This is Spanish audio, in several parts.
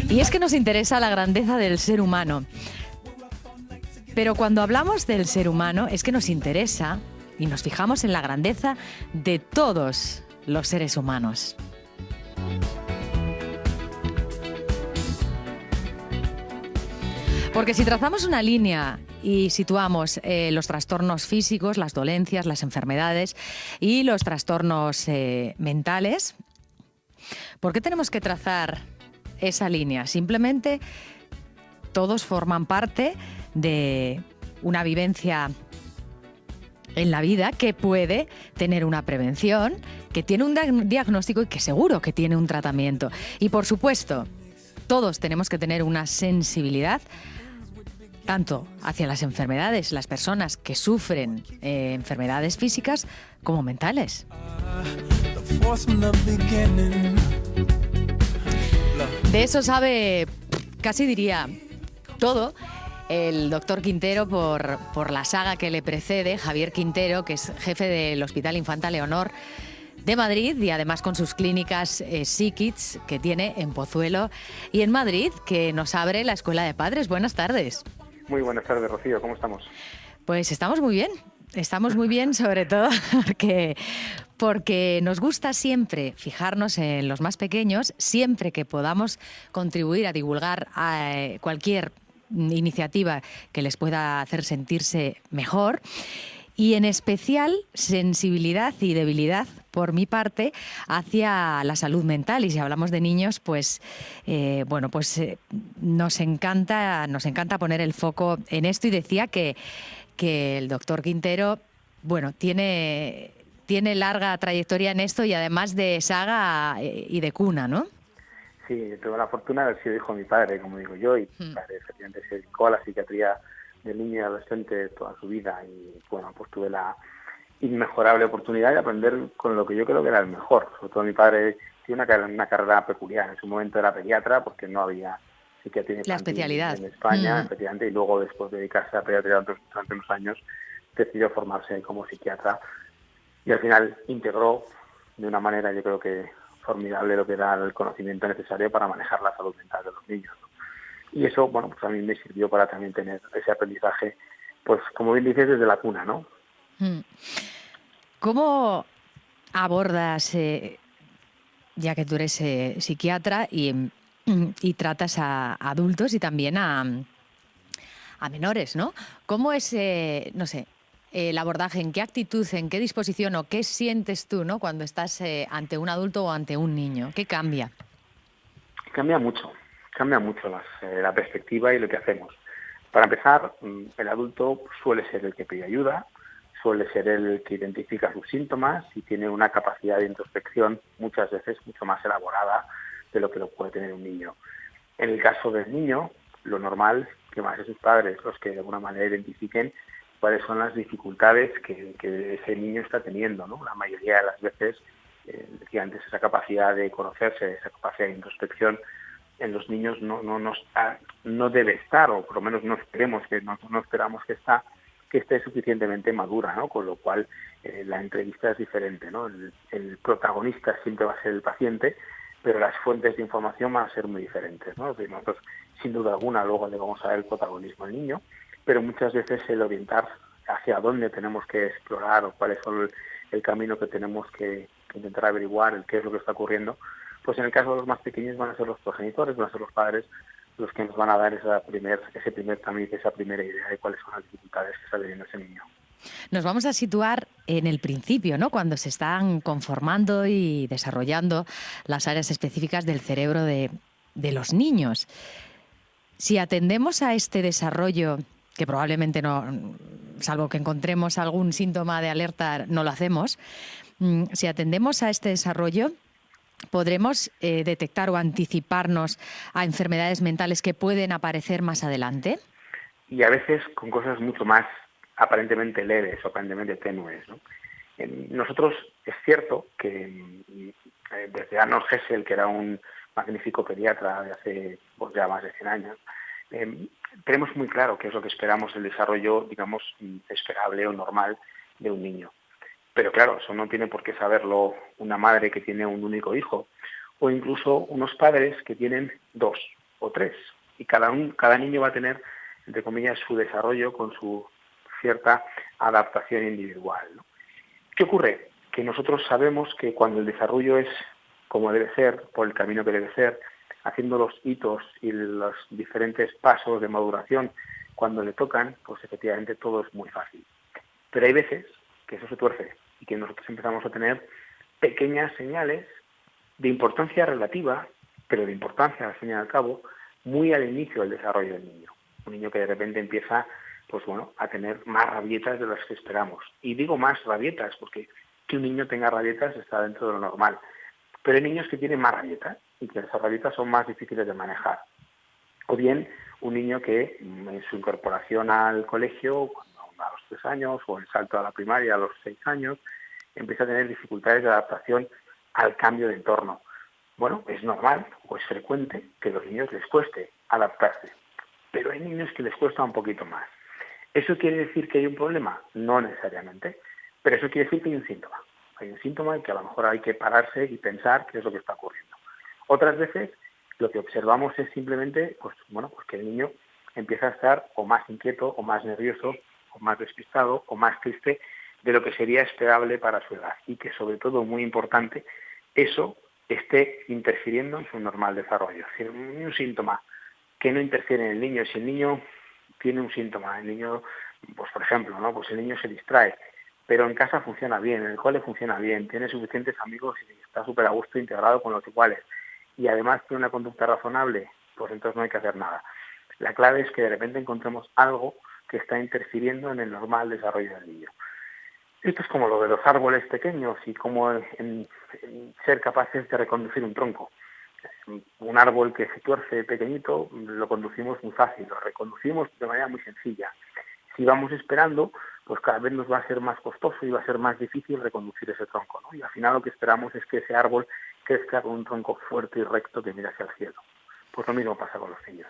Y es que nos interesa la grandeza del ser humano. Pero cuando hablamos del ser humano es que nos interesa y nos fijamos en la grandeza de todos los seres humanos. Porque si trazamos una línea y situamos los trastornos físicos, las dolencias, las enfermedades y los trastornos mentales, ¿por qué tenemos que trazar esa línea? Simplemente todos forman parte de una vivencia en la vida que puede tener una prevención, que tiene un diagnóstico y que seguro que tiene un tratamiento. Y por supuesto, todos tenemos que tener una sensibilidad tanto hacia las enfermedades, las personas que sufren enfermedades físicas como mentales. De eso sabe, casi diría, todo el doctor Quintero por la saga que le precede, Javier Quintero, que es jefe del Hospital Infanta Leonor de Madrid y además con sus clínicas Psikids que tiene en Pozuelo y en Madrid, que nos abre la Escuela de Padres. Buenas tardes. Muy buenas tardes, Rocío. ¿Cómo estamos? Pues estamos muy bien, sobre todo porque nos gusta siempre fijarnos en los más pequeños, siempre que podamos contribuir a divulgar cualquier iniciativa que les pueda hacer sentirse mejor. Y en especial sensibilidad y debilidad por mi parte hacia la salud mental. Y si hablamos de niños, pues nos encanta poner el foco en esto. Y decía que el doctor Quintero, tiene larga trayectoria en esto y además de saga y de cuna, ¿no? Sí, tuve la fortuna de haber sido hijo de mi padre, como digo yo, y mi padre efectivamente se dedicó a la psiquiatría de niño y adolescente toda su vida y pues tuve la inmejorable oportunidad de aprender con lo que yo creo que era el mejor. Sobre todo mi padre tiene una carrera peculiar. En su momento era pediatra porque no había psiquiatría la especialidad en España, efectivamente, y luego después de dedicarse a pediatría durante unos años decidió formarse como psiquiatra y al final integró de una manera, yo creo que formidable, lo que era el conocimiento necesario para manejar la salud mental de los niños, ¿no? Y eso, pues a mí me sirvió para también tener ese aprendizaje, pues como bien dices, desde la cuna, ¿no? ¿Cómo abordas, ya que tú eres psiquiatra y tratas a adultos y también a menores, ¿no? ¿Cómo es, el abordaje? ¿En qué actitud, en qué disposición o qué sientes tú, ¿no?, cuando estás ante un adulto o ante un niño? ¿Qué cambia? Cambia mucho la perspectiva y lo que hacemos. Para empezar, el adulto suele ser el que pide ayuda, suele ser el que identifica sus síntomas y tiene una capacidad de introspección muchas veces mucho más elaborada de lo que lo puede tener un niño. En el caso del niño, lo normal que más de sus padres los que de alguna manera identifiquen cuáles son las dificultades que ese niño está teniendo, ¿no? La mayoría de las veces, decía antes, esa capacidad de conocerse, esa capacidad de introspección en los niños no debe estar, o por lo menos no esperamos que esté suficientemente madura, ¿no? Con lo cual la entrevista es diferente, ¿no? El protagonista siempre va a ser el paciente, pero las fuentes de información van a ser muy diferentes, ¿no? Nosotros, sin duda alguna, luego le vamos a dar el protagonismo al niño, pero muchas veces el orientar hacia dónde tenemos que explorar o cuáles son el camino que tenemos que intentar averiguar, qué es lo que está ocurriendo, pues en el caso de los más pequeños van a ser los progenitores, van a ser los padres los que nos van a dar ese primer tamiz, esa primera idea de cuáles son las dificultades que está teniendo ese niño. Nos vamos a situar en el principio, ¿no?, cuando se están conformando y desarrollando las áreas específicas del cerebro de los niños. Si atendemos a este desarrollo, que probablemente no, salvo que encontremos algún síntoma de alerta, no lo hacemos, si atendemos a este desarrollo, ¿podremos detectar o anticiparnos a enfermedades mentales que pueden aparecer más adelante? Y a veces con cosas mucho más aparentemente leves o aparentemente tenues, ¿no? Nosotros, es cierto que desde Arnold Hessel, que era un magnífico pediatra de hace ya más de 100 años, tenemos muy claro qué es lo que esperamos del desarrollo, digamos, esperable o normal de un niño. Pero claro, eso no tiene por qué saberlo una madre que tiene un único hijo, o incluso unos padres que tienen dos. o 3. Y cada niño va a tener, entre comillas, su desarrollo con su cierta adaptación individual, ¿no? ¿Qué ocurre? Que nosotros sabemos que cuando el desarrollo es como debe ser, por el camino que debe ser, haciendo los hitos y los diferentes pasos de maduración cuando le tocan, pues efectivamente todo es muy fácil. Pero hay veces que eso se tuerce y que nosotros empezamos a tener pequeñas señales de importancia relativa, pero de importancia, al fin y al cabo, muy al inicio del desarrollo del niño. Un niño que de repente empieza, pues bueno, a tener más rabietas de las que esperamos. Y digo más rabietas porque que un niño tenga rabietas está dentro de lo normal. Pero hay niños que tienen más rabietas y que esas rabietas son más difíciles de manejar. O bien un niño que en su incorporación al colegio, a los 3 años, o el salto a la primaria a los 6 años, empieza a tener dificultades de adaptación al cambio de entorno. Bueno, es normal o es frecuente que a los niños les cueste adaptarse, pero hay niños que les cuesta un poquito más. ¿Eso quiere decir que hay un problema? No necesariamente, pero eso quiere decir que hay un síntoma. Hay un síntoma y que a lo mejor hay que pararse y pensar qué es lo que está ocurriendo. Otras veces lo que observamos es simplemente pues que el niño empieza a estar o más inquieto, o más nervioso, o más despistado, o más triste de lo que sería esperable para su edad. Y que sobre todo, muy importante, eso esté interfiriendo en su normal desarrollo. Es decir, un síntoma que no interfiere en el niño. Si el niño tiene un síntoma, el niño, pues por ejemplo, ¿no? Pues el niño se distrae, pero en casa funciona bien, en el cole funciona bien, tiene suficientes amigos y está súper a gusto integrado con los iguales, y además tiene una conducta razonable, pues entonces no hay que hacer nada. La clave es que de repente encontremos algo que está interfiriendo en el normal desarrollo del niño. Esto es como lo de los árboles pequeños y como en ser capaces de reconducir un tronco. Un árbol que se tuerce pequeñito lo conducimos muy fácil, lo reconducimos de manera muy sencilla. Si vamos esperando, pues cada vez nos va a ser más costoso y va a ser más difícil reconducir ese tronco, ¿no? Y al final lo que esperamos es que ese árbol crezca con un tronco fuerte y recto que mire hacia el cielo. Pues lo mismo pasa con los niños.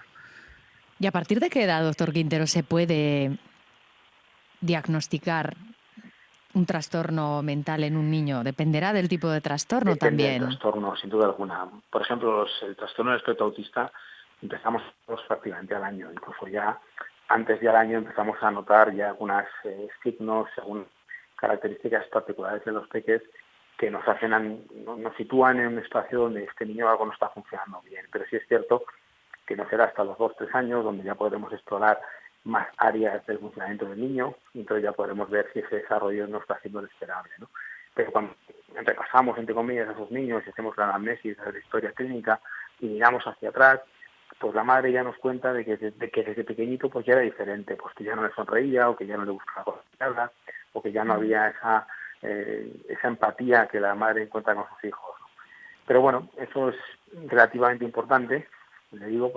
¿Y a partir de qué edad, doctor Quintero, se puede diagnosticar un trastorno mental en un niño? ¿Dependerá del tipo de trastorno Depende también? del trastorno, sin duda alguna. Por ejemplo, el trastorno del espectro autista empezamos prácticamente al año. Incluso ya antes del año empezamos a notar ya algunos signos, algunas características particulares de los peques que nos sitúan en un espacio donde este niño algo no está funcionando bien. Pero sí es cierto que no será hasta los 2-3 años donde ya podremos explorar más áreas del funcionamiento del niño, y entonces ya podremos ver si ese desarrollo no está siendo el esperable, ¿no? Pero cuando repasamos, entre comillas, a esos niños y hacemos la anamnesis de la historia clínica y miramos hacia atrás, pues la madre ya nos cuenta de que desde pequeñito pues ya era diferente, pues que ya no le sonreía, o que ya no le gustaba cosa, o que ya no había esa empatía que la madre encuentra con sus hijos, ¿no? Pero bueno, eso es relativamente importante, le digo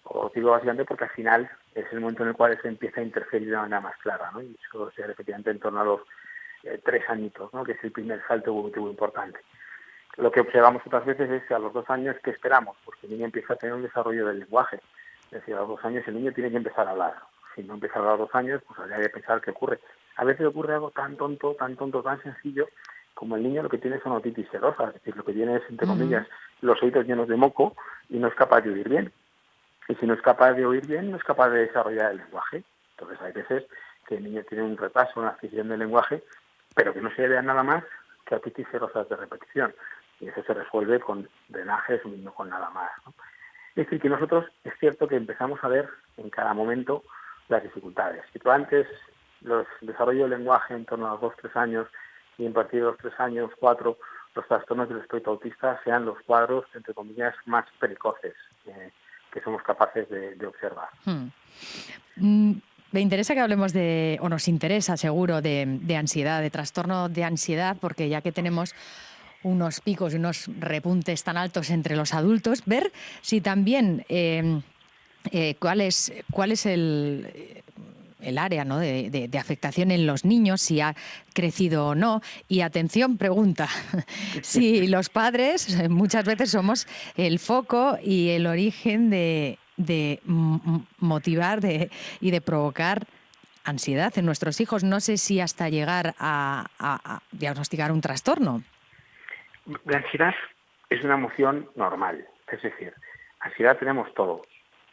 os digo básicamente porque al final es el momento en el cual se empieza a interferir de manera más clara, ¿no? Y eso es efectivamente en torno a los 3 añitos, ¿no? Que es el primer salto evolutivo importante. Lo que observamos otras veces es que a los 2 años, ¿qué esperamos? Pues que el niño empieza a tener un desarrollo del lenguaje. Es decir, a los 2 años el niño tiene que empezar a hablar. Si no empieza a hablar a los 2 años, pues habría que pensar qué ocurre. A veces ocurre algo tan tonto, tan sencillo, como el niño lo que tiene son otitis serosa, es decir, lo que tiene es, entre comillas, los oídos llenos de moco y no es capaz de oír bien. Y si no es capaz de oír bien, no es capaz de desarrollar el lenguaje. Entonces hay veces que el niño tiene un retraso, una adquisición del lenguaje, pero que no se debe a nada más que a otitis serosas de repetición. Y eso se resuelve con drenajes y no con nada más, ¿no? Es decir, que nosotros es cierto que empezamos a ver en cada momento las dificultades. Si tú antes el desarrollo del lenguaje en torno a los 2-3 años, y en partir de los 3 años, 4, los trastornos del espectro autista sean los cuadros, entre comillas, más precoces que somos capaces de observar. Me interesa que hablemos o nos interesa seguro, de ansiedad, de trastorno de ansiedad, porque ya que tenemos unos picos y unos repuntes tan altos entre los adultos, ver si también cuál es el área, ¿no?, de afectación en los niños, si ha crecido o no. Y atención, pregunta, si los padres muchas veces somos el foco y el origen de motivar y de provocar ansiedad en nuestros hijos. No sé si hasta llegar a diagnosticar un trastorno. La ansiedad es una emoción normal, es decir, Ansiedad tenemos todos.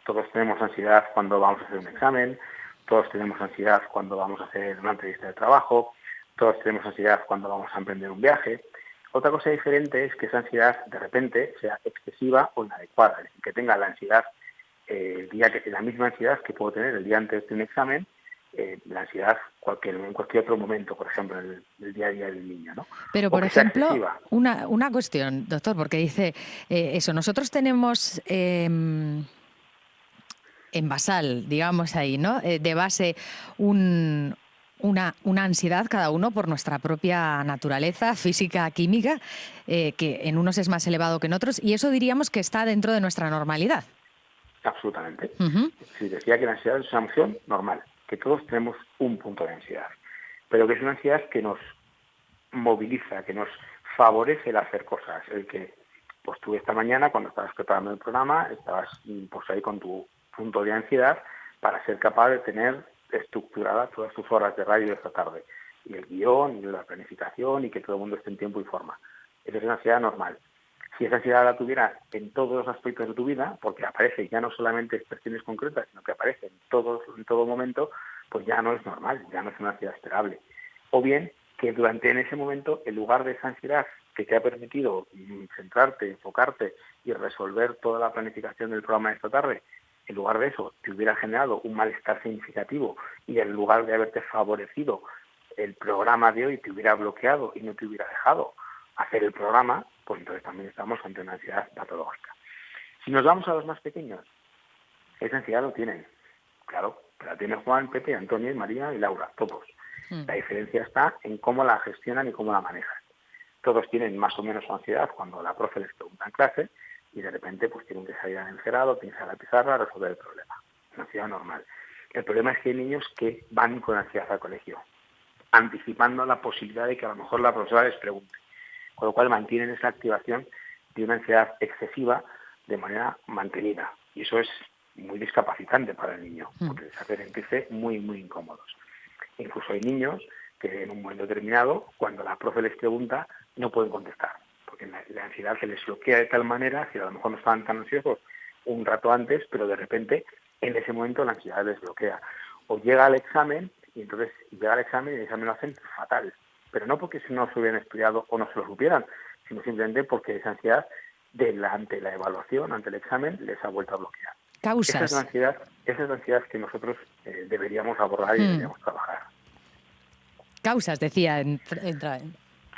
Todos tenemos ansiedad cuando vamos a hacer un examen, todos tenemos ansiedad cuando vamos a hacer una entrevista de trabajo, todos tenemos ansiedad cuando vamos a emprender un viaje. Otra cosa diferente es que esa ansiedad de repente sea excesiva o inadecuada, es decir, que tenga la ansiedad la misma ansiedad que puedo tener el día antes de un examen, la ansiedad en cualquier otro momento, por ejemplo, en el día a día del niño, ¿no? Pero, por ejemplo, una cuestión, doctor, porque dice eso, nosotros tenemos en basal, digamos ahí, ¿no? De base una ansiedad cada uno por nuestra propia naturaleza física, química, que en unos es más elevado que en otros, y eso diríamos que está dentro de nuestra normalidad. Absolutamente. Sí, decía que la ansiedad es una emoción normal, que todos tenemos un punto de ansiedad, pero que es una ansiedad que nos moviliza, que nos favorece el hacer cosas. El que, pues tú esta mañana, cuando estabas preparando el programa, estabas pues ahí con tu punto de ansiedad para ser capaz de tener estructurada todas tus horas de radio de esta tarde, y el guión, y la planificación, y que todo el mundo esté en tiempo y forma. Esa es una ansiedad normal. Si esa ansiedad la tuvieras en todos los aspectos de tu vida, porque aparece ya no solamente expresiones concretas, sino que aparece en todo momento, pues ya no es normal, ya no es una ansiedad esperable. O bien que en ese momento, en lugar de esa ansiedad que te ha permitido centrarte, enfocarte y resolver toda la planificación del programa de esta tarde, en lugar de eso te hubiera generado un malestar significativo y en lugar de haberte favorecido el programa de hoy te hubiera bloqueado y no te hubiera dejado hacer el programa, pues entonces también estamos ante una ansiedad patológica. Si nos vamos a los más pequeños, esa ansiedad lo tienen, claro, pero la tienen Juan, Pepe, Antonio, María y Laura, todos. La diferencia está en cómo la gestionan y cómo la manejan. Todos tienen más o menos ansiedad cuando la profe les pregunta en clase y de repente pues tienen que salir al encerado, tienen que salir a la pizarra a resolver el problema. Una ansiedad normal. El problema es que hay niños que van con ansiedad al colegio, anticipando la posibilidad de que a lo mejor la profesora les pregunte, con lo cual mantienen esa activación de una ansiedad excesiva de manera mantenida. Y eso es muy discapacitante para el niño, porque les hace sentirse muy, muy incómodos. Incluso hay niños que en un momento determinado, cuando la profe les pregunta, no pueden contestar, porque la ansiedad se les bloquea de tal manera que a lo mejor no estaban tan ansiosos un rato antes, pero de repente en ese momento la ansiedad les bloquea. O llega al examen y entonces llega al examen y el examen lo hacen fatal, pero no porque no se hubieran estudiado o no se lo supieran, sino simplemente porque esa ansiedad ante la evaluación, ante el examen, les ha vuelto a bloquear. Causas. Esa es la ansiedad que nosotros deberíamos abordar y deberíamos trabajar. Causas, decía.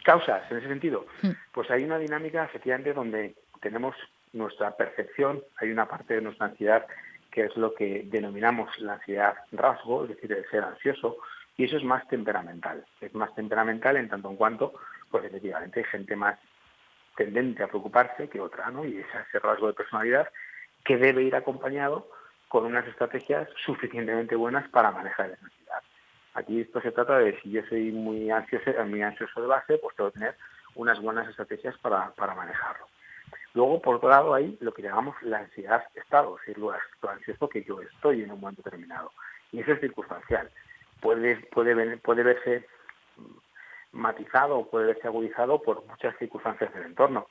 Causas, en ese sentido. Pues hay una dinámica, efectivamente, donde tenemos nuestra percepción, hay una parte de nuestra ansiedad que es lo que denominamos la ansiedad rasgo, es decir, el ser ansioso, y eso es más temperamental. Es más temperamental en tanto en cuanto, pues efectivamente, hay gente más tendente a preocuparse que otra, ¿no? Y ese rasgo de personalidad que debe ir acompañado con unas estrategias suficientemente buenas para manejar esa ansiedad. Aquí esto se trata de, si yo soy muy ansioso de base, pues tengo que tener unas buenas estrategias para manejarlo. Luego, por otro lado, hay lo que llamamos la ansiedad estado, es decir, lo ansioso que yo estoy en un momento determinado. Y eso es circunstancial. Puede verse matizado, puede verse agudizado por muchas circunstancias del entorno.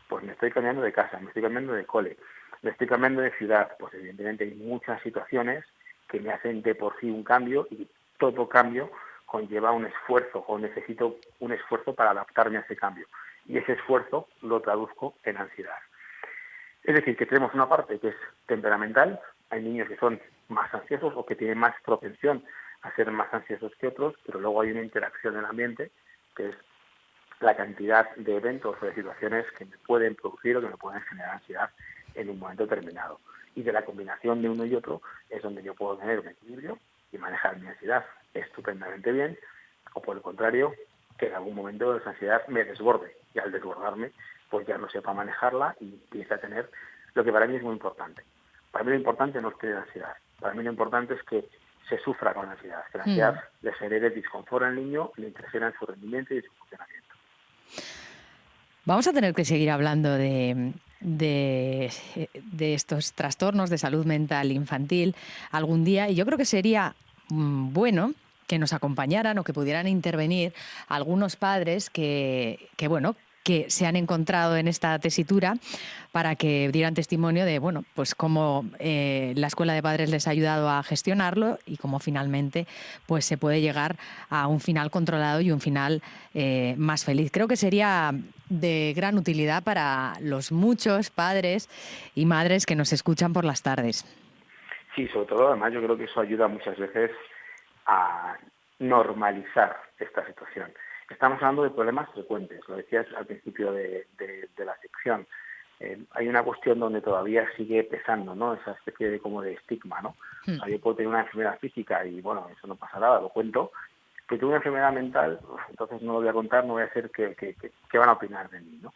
Pues me estoy cambiando de casa, me estoy cambiando de cole, me estoy cambiando de ciudad. Pues evidentemente hay muchas situaciones que me hacen de por sí un cambio y todo cambio conlleva un esfuerzo o necesito un esfuerzo para adaptarme a ese cambio. Y ese esfuerzo lo traduzco en ansiedad. Es decir, que tenemos una parte que es temperamental, hay niños que son más ansiosos o que tienen más propensión a ser más ansiosos que otros, pero luego hay una interacción en el ambiente, que es la cantidad de eventos o de situaciones que me pueden producir o que me pueden generar ansiedad en un momento determinado. Y de la combinación de uno y otro es donde yo puedo tener un equilibrio y manejar mi ansiedad estupendamente bien, o por el contrario, que en algún momento esa ansiedad me desborde, y al desbordarme, pues ya no sepa manejarla y empiece a tener lo que para mí es muy importante. Para mí lo importante no es tener ansiedad, para mí lo importante es que se sufra con ansiedad, que la ansiedad le genere disconfort al niño, le interfiera en su rendimiento y en su funcionamiento. Vamos a tener que seguir hablando de estos trastornos de salud mental infantil algún día, y yo creo que sería bueno que nos acompañaran o que pudieran intervenir algunos padres que bueno, que se han encontrado en esta tesitura para que dieran testimonio de, bueno, pues cómo la Escuela de Padres les ha ayudado a gestionarlo y cómo finalmente pues se puede llegar a un final controlado y un final más feliz. Creo que sería de gran utilidad para los muchos padres y madres que nos escuchan por las tardes. Sí, sobre todo, además, yo creo que eso ayuda muchas veces a normalizar esta situación. Estamos hablando de problemas frecuentes, lo decías al principio de la sección. Hay una cuestión donde todavía sigue pesando, ¿no? Esa especie de como de estigma, ¿no? O sea, yo puedo tener una enfermedad física y, bueno, eso no pasa nada, lo cuento, pero tengo una enfermedad mental, entonces no lo voy a contar, no voy a hacer qué van a opinar de mí, ¿no?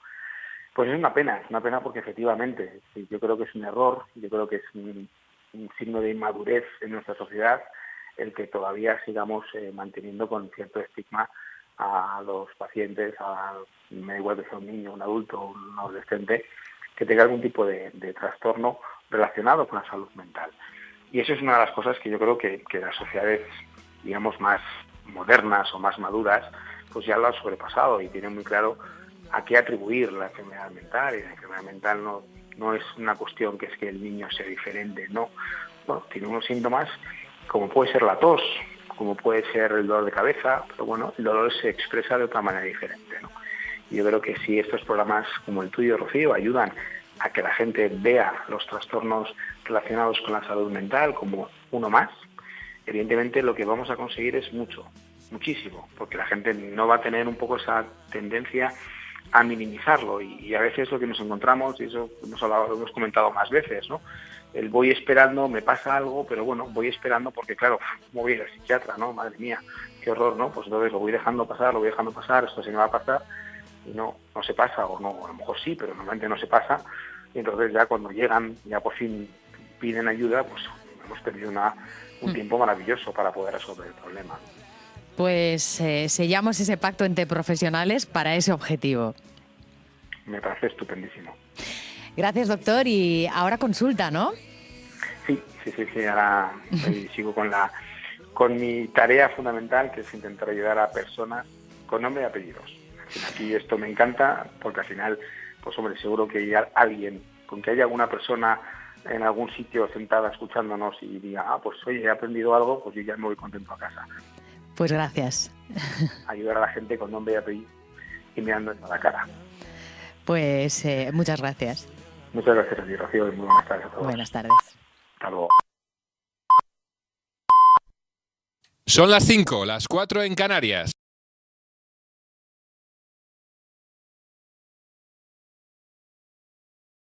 Pues es una pena porque efectivamente, sí, yo creo que es un error, yo creo que es un signo de inmadurez en nuestra sociedad el que todavía sigamos manteniendo con cierto estigma a los pacientes, me da igual que sea un niño, un adulto, un adolescente, que tenga algún tipo de trastorno relacionado con la salud mental. Y eso es una de las cosas que yo creo que las sociedades, digamos, más modernas o más maduras, pues ya lo han sobrepasado y tienen muy claro a qué atribuir la enfermedad mental. Y la enfermedad mental no es una cuestión que es que el niño sea diferente, no. Bueno, tiene unos síntomas como puede ser la tos, como puede ser el dolor de cabeza, pero bueno, el dolor se expresa de otra manera diferente, ¿no? Y yo creo que si estos programas como el tuyo, Rocío, ayudan a que la gente vea los trastornos relacionados con la salud mental como uno más, evidentemente lo que vamos a conseguir es muchísimo, porque la gente no va a tener un poco esa tendencia a minimizarlo y a veces lo que nos encontramos, y eso lo hemos comentado más veces, ¿no? El voy esperando, me pasa algo, pero bueno, voy esperando porque claro, ¿cómo voy a ir al psiquiatra, no? Madre mía, qué horror, ¿no? Pues entonces lo voy dejando pasar, esto se me va a pasar y no se pasa, o no, a lo mejor sí, pero normalmente no se pasa, y entonces ya cuando llegan, ya por fin piden ayuda, pues hemos perdido un tiempo maravilloso para poder resolver el problema. Pues sellamos ese pacto entre profesionales para ese objetivo. Me parece estupendísimo. Gracias, doctor. Y ahora consulta, ¿no? Sí. Ahora sigo con mi tarea fundamental, que es intentar ayudar a personas con nombre y apellidos. Aquí esto me encanta porque al final, pues hombre, seguro que hay alguien, con que haya alguna persona en algún sitio sentada escuchándonos y diga, pues oye, he aprendido algo, pues yo ya me voy contento a casa. Pues gracias. Ayudar a la gente con nombre y apellido y mirando a la cara. Pues muchas gracias. Muchas gracias a ti, Rocío, y muy buenas tardes a todos. Buenas tardes. Hasta luego. Son las 5, las 4 en Canarias.